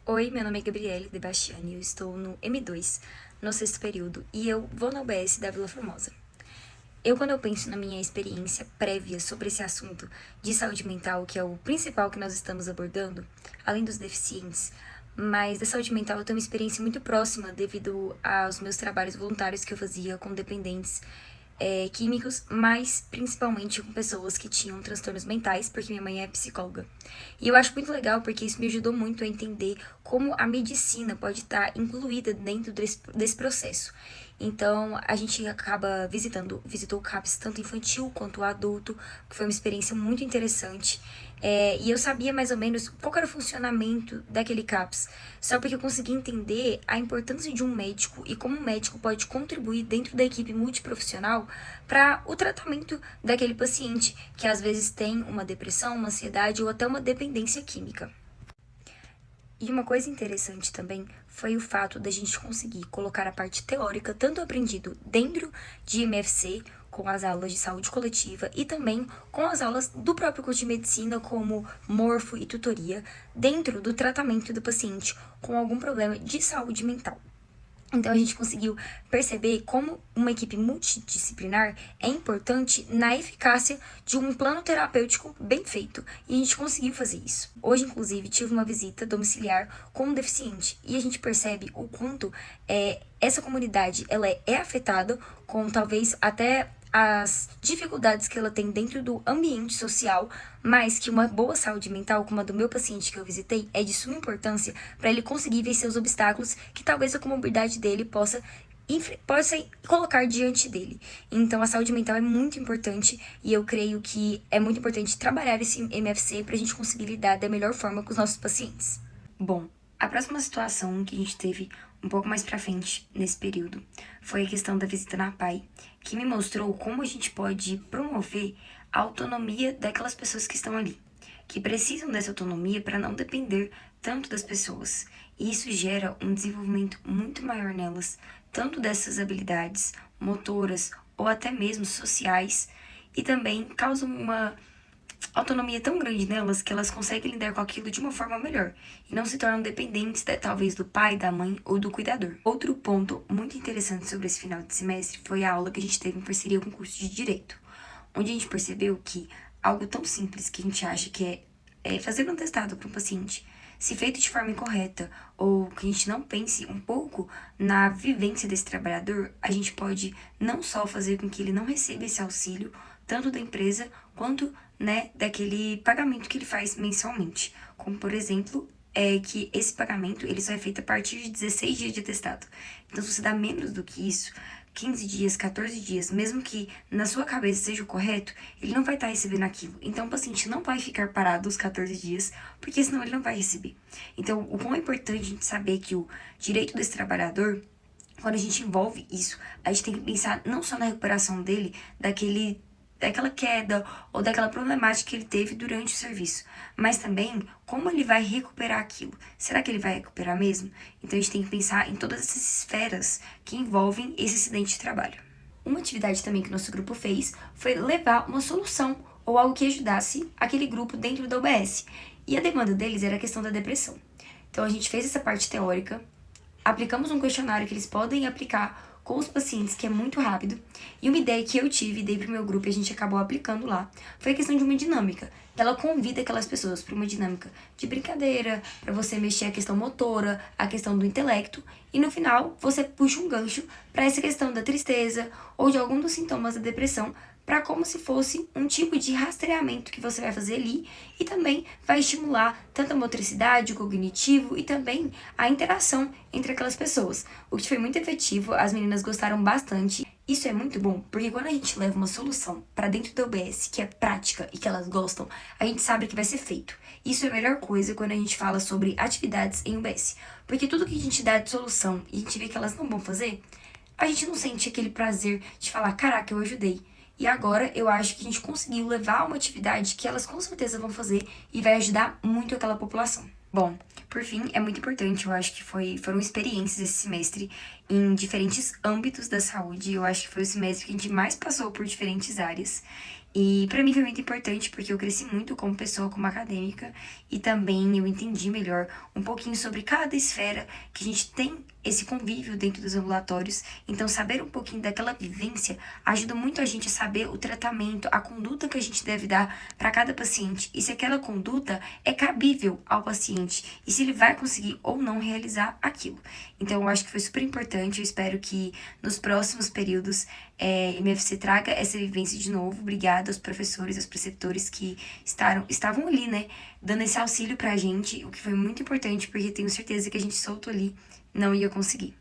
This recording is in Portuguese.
Oi, meu nome é Gabriele de Bastiani, eu estou no M2, no sexto período, e eu vou na UBS da Vila Formosa. Quando eu penso na minha experiência prévia sobre esse assunto de saúde mental, que é o principal que nós estamos abordando, além dos deficientes, mas da saúde mental eu tenho uma experiência muito próxima devido aos meus trabalhos voluntários que eu fazia com dependentes químicos, mas principalmente com pessoas que tinham transtornos mentais, porque minha mãe é psicóloga. E eu acho muito legal porque isso me ajudou muito a entender como a medicina pode estar incluída dentro desse processo. Então, a gente visitou o CAPS tanto infantil quanto adulto, que foi uma experiência muito interessante. E eu sabia mais ou menos qual era o funcionamento daquele CAPS, só porque eu consegui entender a importância de um médico e como um médico pode contribuir dentro da equipe multiprofissional para o tratamento daquele paciente que às vezes tem uma depressão, uma ansiedade ou até uma dependência química. E uma coisa interessante também foi o fato da gente conseguir colocar a parte teórica, tanto aprendido dentro de MFC, com as aulas de saúde coletiva, e também com as aulas do próprio curso de medicina, como morfo e tutoria, dentro do tratamento do paciente com algum problema de saúde mental. Então a gente conseguiu perceber como uma equipe multidisciplinar é importante na eficácia de um plano terapêutico bem feito. E a gente conseguiu fazer isso. Hoje, inclusive, tive uma visita domiciliar com um deficiente e a gente percebe o quanto essa comunidade ela é afetada com talvez até as dificuldades que ela tem dentro do ambiente social, mas que uma boa saúde mental, como a do meu paciente que eu visitei, é de suma importância para ele conseguir vencer os obstáculos que talvez a comorbidade dele possa colocar diante dele. Então, a saúde mental é muito importante e eu creio que é muito importante trabalhar esse MFC para a gente conseguir lidar da melhor forma com os nossos pacientes. Bom, a próxima situação que a gente teve um pouco mais pra frente nesse período foi a questão da visita na PAI, que me mostrou como a gente pode promover a autonomia daquelas pessoas que estão ali, que precisam dessa autonomia para não depender tanto das pessoas. E isso gera um desenvolvimento muito maior nelas, tanto dessas habilidades motoras ou até mesmo sociais, e também causa uma autonomia tão grande nelas que elas conseguem lidar com aquilo de uma forma melhor e não se tornam dependentes talvez do pai, da mãe ou do cuidador. Outro ponto muito interessante sobre esse final de semestre foi a aula que a gente teve em parceria com o curso de Direito, onde a gente percebeu que algo tão simples que a gente acha que é fazer um atestado para um paciente, se feito de forma incorreta ou que a gente não pense um pouco na vivência desse trabalhador, a gente pode não só fazer com que ele não receba esse auxílio, tanto da empresa quanto daquele pagamento que ele faz mensalmente. Como, por exemplo, que esse pagamento ele só é feito a partir de 16 dias de atestado. Então, se você dá menos do que isso, 15 dias, 14 dias, mesmo que na sua cabeça seja o correto, ele não vai estar recebendo aquilo. Então, o paciente não vai ficar parado os 14 dias, porque senão ele não vai receber. Então, o quão é importante a gente saber que o direito desse trabalhador, quando a gente envolve isso, a gente tem que pensar não só na recuperação dele, daquela queda ou daquela problemática que ele teve durante o serviço, mas também como ele vai recuperar aquilo. Será que ele vai recuperar mesmo? Então a gente tem que pensar em todas essas esferas que envolvem esse acidente de trabalho. Uma atividade também que o nosso grupo fez foi levar uma solução ou algo que ajudasse aquele grupo dentro da UBS. E a demanda deles era a questão da depressão. Então a gente fez essa parte teórica, aplicamos um questionário que eles podem aplicar com os pacientes, que é muito rápido. E uma ideia que eu tive e dei pro meu grupo e a gente acabou aplicando lá foi a questão de uma dinâmica. Ela convida aquelas pessoas para uma dinâmica de brincadeira, para você mexer a questão motora, a questão do intelecto, e no final você puxa um gancho para essa questão da tristeza ou de algum dos sintomas da depressão, para como se fosse um tipo de rastreamento que você vai fazer ali e também vai estimular tanto a motricidade, o cognitivo e também a interação entre aquelas pessoas. O que foi muito efetivo, as meninas gostaram bastante. Isso é muito bom, porque quando a gente leva uma solução para dentro da UBS que é prática e que elas gostam, a gente sabe que vai ser feito. Isso é a melhor coisa quando a gente fala sobre atividades em UBS, porque tudo que a gente dá de solução e a gente vê que elas não vão fazer, a gente não sente aquele prazer de falar, caraca, eu ajudei. E agora eu acho que a gente conseguiu levar uma atividade que elas com certeza vão fazer e vai ajudar muito aquela população. Bom, por fim, é muito importante, eu acho que foram experiências esse semestre em diferentes âmbitos da saúde. Eu acho que foi o semestre que a gente mais passou por diferentes áreas. E pra mim foi muito importante porque eu cresci muito como pessoa, como acadêmica, e também eu entendi melhor um pouquinho sobre cada esfera que a gente tem esse convívio dentro dos ambulatórios. Então, saber um pouquinho daquela vivência ajuda muito a gente a saber o tratamento, a conduta que a gente deve dar para cada paciente e se aquela conduta é cabível ao paciente e se ele vai conseguir ou não realizar aquilo. Então, eu acho que foi super importante. Eu espero que nos próximos períodos MFC traga essa vivência de novo. Obrigada aos professores, aos preceptores que estavam ali, né, dando esse auxílio pra gente, o que foi muito importante, porque tenho certeza que a gente solto ali não ia conseguir.